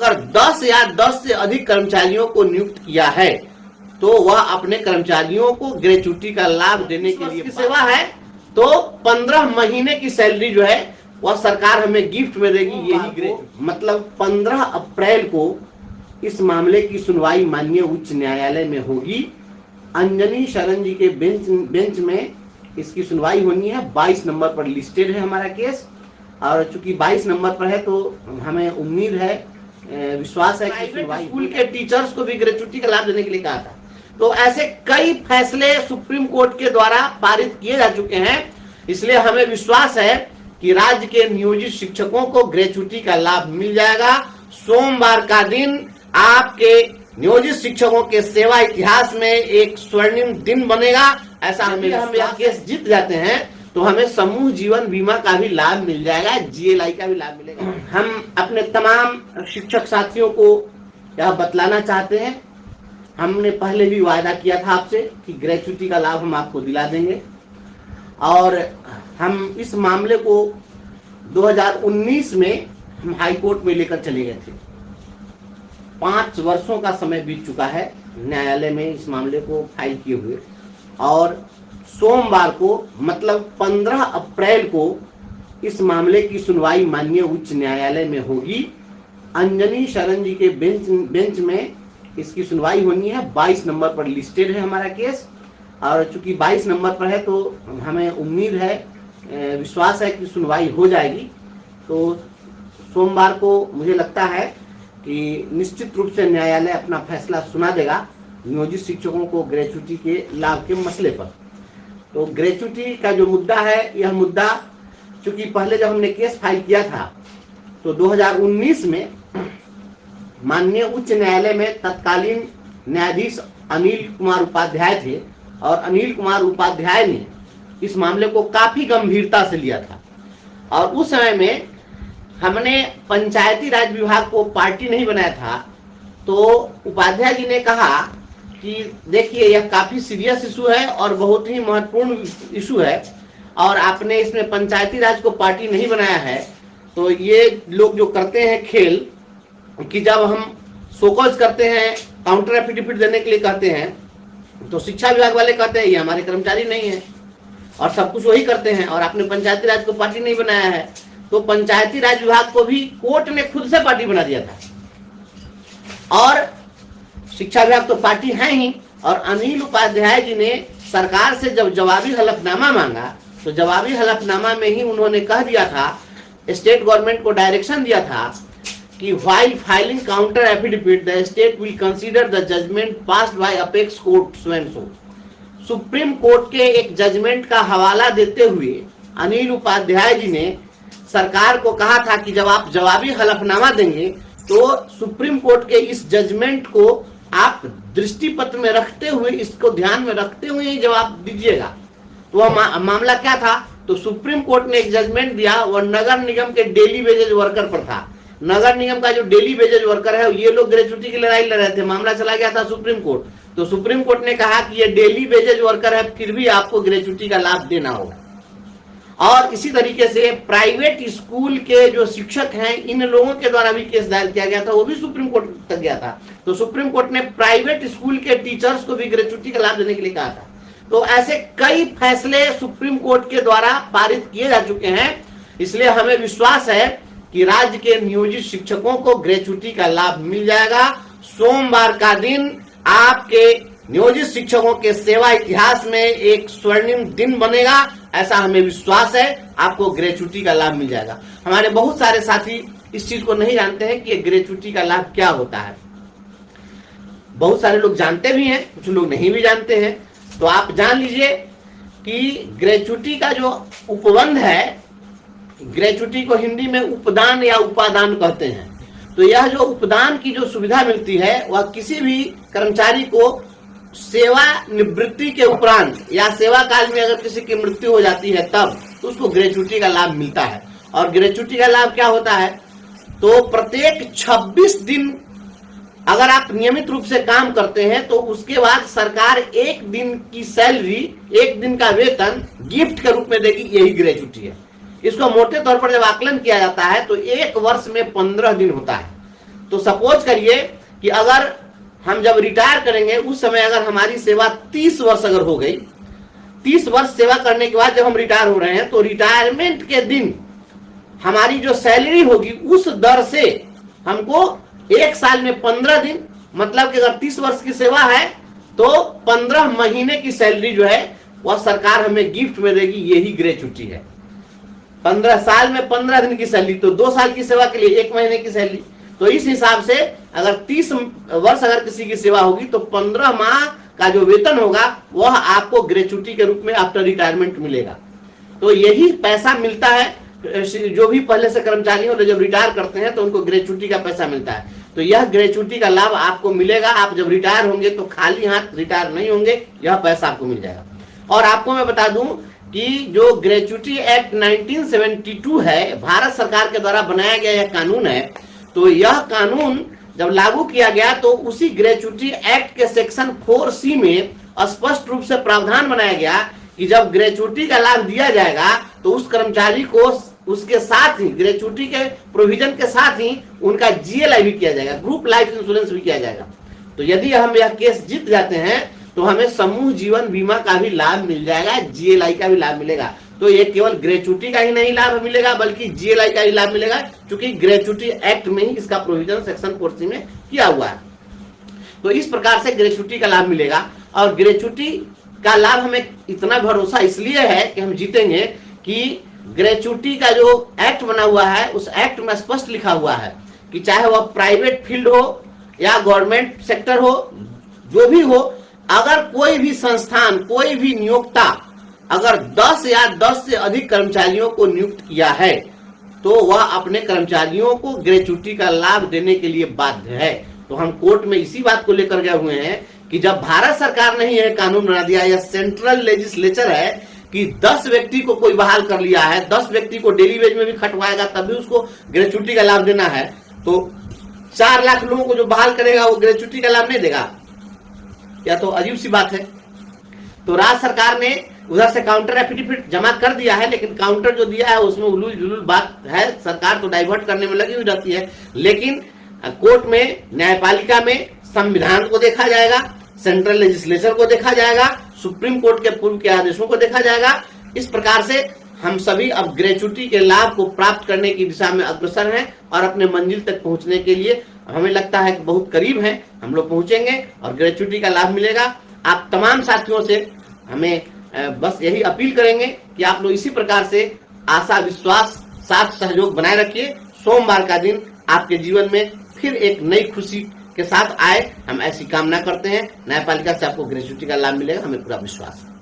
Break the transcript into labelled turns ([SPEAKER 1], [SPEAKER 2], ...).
[SPEAKER 1] अगर 10 या 10 से अधिक कर्मचारियों को नियुक्त किया है तो वह अपने कर्मचारियों को ग्रेच्युटी का लाभ देने के लिए सेवा है तो 15 महीने की सैलरी जो है वह सरकार हमें गिफ्ट में देगी। यही ग्रेच्युटी मतलब 15 अप्रैल को इस मामले की सुनवाई माननीय उच्च न्यायालय में होगी। अंजनी शरण जी के बेंच में इसकी सुनवाई होनी है। 22 नंबर पर लिस्टेड है हमारा केस और चूंकि 22 नंबर पर है तो हमें उम्मीद है, विश्वास है कि स्कूल के टीचर्स को भी ग्रेच्युटी का लाभ देने के लिए कहा था। तो ऐसे कई फैसले सुप्रीम कोर्ट के द्वारा पारित किए जा चुके हैं, इसलिए हमें विश्वास है कि राज्य के नियोजित शिक्षकों को ग्रेच्युटी का लाभ मिल जाएगा। सोमवार का दिन आपके नियोजित शिक्षकों के सेवा इतिहास में एक स्वर्णिम दिन बनेगा। ऐसा हम यह केस जीत जाते हैं तो हमें समूह जीवन बीमा का भी लाभ मिल जाएगा, GLI का भी लाभ मिलेगा। हम अपने तमाम शिक्षक साथियों को यह बतलाना चाहते हैं, हमने पहले भी वायदा किया था आपसे कि ग्रेच्युटी का लाभ हम आपको दिला देंगे और हम इस मामले को 2019 में हम हाई कोर्ट में लेकर चले गए थे। 5 वर्षों का समय बीत चुका है न्यायालय में इस मामले को फाइल किए हुए और सोमवार को मतलब 15 अप्रैल को इस मामले की सुनवाई माननीय उच्च न्यायालय में होगी। अंजनी शरण जी के बेंच में इसकी सुनवाई होनी है। 22 नंबर पर लिस्टेड है हमारा केस और चूंकि 22 नंबर पर है तो हमें उम्मीद है, विश्वास है कि सुनवाई हो जाएगी। तो सोमवार को मुझे लगता है कि निश्चित रूप से न्यायालय अपना फैसला सुना देगा नियोजित शिक्षकों को ग्रेच्युटी के लाभ के मसले पर। तो ग्रेच्युटी का जो मुद्दा है, यह मुद्दा चूंकि पहले जब हमने केस फाइल किया था तो 2019 में माननीय उच्च न्यायालय में तत्कालीन न्यायाधीश अनिल कुमार उपाध्याय थे और अनिल कुमार उपाध्याय ने इस मामले को काफी गंभीरता से लिया था और उस समय में हमने पंचायती राज विभाग को पार्टी नहीं बनाया था। तो उपाध्याय जी ने कहा कि देखिए यह काफी सीरियस इशू है और बहुत ही महत्वपूर्ण इशू है और आपने इसमें पंचायती राज को पार्टी नहीं बनाया है तो ये लोग जो करते हैं खेल कि जब हम शोकॉज करते हैं, काउंटर एफिडेविट देने के लिए कहते हैं तो शिक्षा विभाग वाले कहते हैं ये हमारे कर्मचारी नहीं है और सब कुछ वही करते हैं और आपने पंचायती राज को पार्टी नहीं बनाया है। तो पंचायती राज विभाग को भी कोर्ट ने खुद से पार्टी बना दिया था और शिक्षा विभाग तो पार्टी है ही। और अनिल उपाध्याय जी ने सरकार से जब जवाबी हलफनामा मांगा तो जवाबी हलफनामा में ही उन्होंने कह दिया था, स्टेट गवर्नमेंट को डायरेक्शन दिया था कि while filing counter affidavit the state will consider the judgment passed by apex court so and so। Supreme court के एक जजमेंट का हवाला देते हुए अनिल उपाध्याय जी ने सरकार को कहा था कि जब आप जवाबी हलफनामा देंगे तो सुप्रीम कोर्ट के इस जजमेंट को आप दृष्टिपत्र में रखते हुए, इसको ध्यान में रखते हुए ही जवाब दीजिएगा। तो वह मामला क्या था, तो सुप्रीम कोर्ट ने एक जजमेंट दिया, वह नगर निगम के डेली वेजेज वर्कर पर था। नगर निगम का जो डेली वेजेज वर्कर है ये लोग ग्रेच्युटी की लड़ाई लड़ रहे थे, मामला चला गया था सुप्रीम कोर्ट। तो सुप्रीम कोर्ट ने कहा कि ये डेली वेजेज वर्कर है फिर भी आपको ग्रेच्युटी का लाभ देना होगा। और इसी तरीके से प्राइवेट स्कूल के जो शिक्षक हैं इन लोगों के द्वारा भी केस दायर किया गया था, वो भी सुप्रीम कोर्ट तक गया था। तो सुप्रीम कोर्ट ने प्राइवेट स्कूल के टीचर्स को भी ग्रेच्युटी का लाभ देने के लिए कहा था। तो ऐसे कई फैसले सुप्रीम कोर्ट के द्वारा पारित किए जा चुके हैं, इसलिए हमें विश्वास है कि राज्य के नियोजित शिक्षकों को ग्रेच्युटी का लाभ मिल जाएगा। सोमवार का दिन आपके नियोजित शिक्षकों के सेवा इतिहास में एक स्वर्णिम दिन बनेगा। ऐसा हमें विश्वास है, आपको ग्रेच्युटी का लाभ मिल जाएगा। हमारे बहुत सारे साथी इस चीज को नहीं जानते हैं कि ग्रेच्युटी का लाभ क्या होता है। बहुत सारे लोग जानते भी हैं, कुछ लोग नहीं भी जानते हैं। तो आप जान लीजिए कि ग्रेच्युटी का जो उपबंध है, ग्रेच्युटी को हिंदी में उपदान या उपादान कहते हैं। तो यह जो उपदान की जो सुविधा मिलती है वह किसी भी कर्मचारी को सेवा निवृत्ति के उपरांत या सेवा काल में अगर किसी की मृत्यु हो जाती है तब तो उसको ग्रेच्युटी का लाभ मिलता है। और ग्रेच्युटी का लाभ क्या होता है, तो प्रत्येक 26 दिन अगर आप नियमित रूप से काम करते हैं तो उसके बाद सरकार 1 दिन की सैलरी, 1 दिन का वेतन गिफ्ट के रूप में देगी। यही ग्रेच्युटी है। इसको मोटे तौर पर जब आकलन किया जाता है तो 1 वर्ष में 15 दिन होता है। तो सपोज करिए कि अगर हम जब रिटायर करेंगे उस समय अगर हमारी सेवा 30 वर्ष अगर हो गई, 30 वर्ष सेवा करने के बाद जब हम रिटायर हो रहे हैं तो रिटायरमेंट के दिन हमारी जो सैलरी होगी उस दर से हमको एक साल में 15 दिन, मतलब कि अगर 30 वर्ष की सेवा है तो 15 महीने की सैलरी जो है वह सरकार हमें गिफ्ट में देगी। यही ग्रेच्युटी है। 15 साल में 15 दिन की सैलरी, तो 2 साल की सेवा के लिए 1 महीने की सैलरी। तो इस हिसाब से अगर 30 वर्ष अगर किसी की सेवा होगी तो 15 माह का जो वेतन होगा वह आपको ग्रेच्युटी के रूप में आफ्टर रिटायरमेंट मिलेगा। तो यही पैसा मिलता है जो भी पहले से कर्मचारी हो, जब रिटायर करते हैं तो उनको ग्रेच्युटी का पैसा मिलता है। तो यह ग्रेच्युटी का लाभ आपको मिलेगा। आप जब रिटायर होंगे तो खाली हाथ रिटायर नहीं होंगे, यह पैसा आपको मिल जाएगा। और आपको मैं बता दूं कि जो ग्रेच्युटी एक्ट 1972 है, भारत सरकार के द्वारा बनाया गया यह कानून है। तो यह कानून जब लागू किया गया तो उसी ग्रेच्युटी एक्ट के सेक्शन 4C में स्पष्ट रूप से प्रावधान बनाया गया कि जब ग्रेच्युटी का लाभ दिया जाएगा तो उस कर्मचारी को उसके साथ ही ग्रेच्युटी के प्रोविजन के साथ ही उनका GLI भी किया जाएगा, ग्रुप लाइफ इंश्योरेंस भी किया जाएगा। तो यदि हम यह केस जीत जाते हैं तो हमें समूह जीवन बीमा का भी लाभ मिल जाएगा, GLI का भी लाभ मिलेगा। तो ये केवल ग्रेच्युटी का ही नहीं लाभ मिलेगा बल्कि GLI का ही लाभ मिलेगा, क्योंकि ग्रेच्युटी एक्ट में ही इसका प्रोविजन सेक्शन 4C में किया हुआ है। तो इस प्रकार से ग्रेच्युटी का लाभ मिलेगा। और ग्रेच्युटी का लाभ हमें इतना भरोसा इसलिए है कि हम जीतेंगे कि ग्रेच्युटी का जो एक्ट बना हुआ है उस एक्ट में स्पष्ट लिखा हुआ है कि चाहे वह प्राइवेट फील्ड हो या गवर्नमेंट सेक्टर हो, जो भी हो, अगर कोई भी संस्थान, कोई भी नियोक्ता अगर 10 या 10 से अधिक कर्मचारियों को नियुक्त किया है तो वह अपने कर्मचारियों को ग्रेच्युटी का लाभ देने के लिए बाध्य है। तो हम कोर्ट में इसी बात को लेकर गए हुए हैं कि जब भारत सरकार ने यह कानून बना दिया, यह सेंट्रल लेजिस्लेचर है कि 10 व्यक्ति को कोई बहाल कर लिया है, 10 व्यक्ति को डेली वेज में भी खटवाएगा तब भी उसको ग्रेच्युटी का लाभ देना है, तो 4 लाख लोगों को जो बहाल करेगा वो ग्रेच्युटी का लाभ नहीं देगा? या तो अजीब सी बात है। तो राज्य सरकार ने उधर से काउंटर एफिडेविट जमा कर दिया है, लेकिन काउंटर जो दिया है उसमें उलूल जुलूल बात है। सरकार तो डाइवर्ट करने में लगी हुई रहती है, लेकिन कोर्ट में, न्यायपालिका में संविधान को देखा जाएगा, सेंट्रल लेजिस्लेचर को देखा जाएगा, सुप्रीम कोर्ट के पूर्व के आदेशों को देखा जाएगा। इस प्रकार से हम सभी अब ग्रेच्युटी के लाभ को प्राप्त करने की दिशा में अग्रसर हैं और अपने मंजिल तक पहुंचने के लिए हमें लगता है कि बहुत करीब हैं, हम लोग पहुंचेंगे और ग्रेच्युटी का लाभ मिलेगा। आप तमाम साथियों से हमें बस यही अपील करेंगे कि आप लोग इसी प्रकार से आशा, विश्वास, साथ सहयोग बनाए रखिए। सोमवार का दिन आपके जीवन में फिर एक नई खुशी के साथ आए, हम ऐसी कामना करते हैं। न्यायपालिका से आपको ग्रेच्युटी का लाभ मिलेगा, हमें पूरा विश्वास है।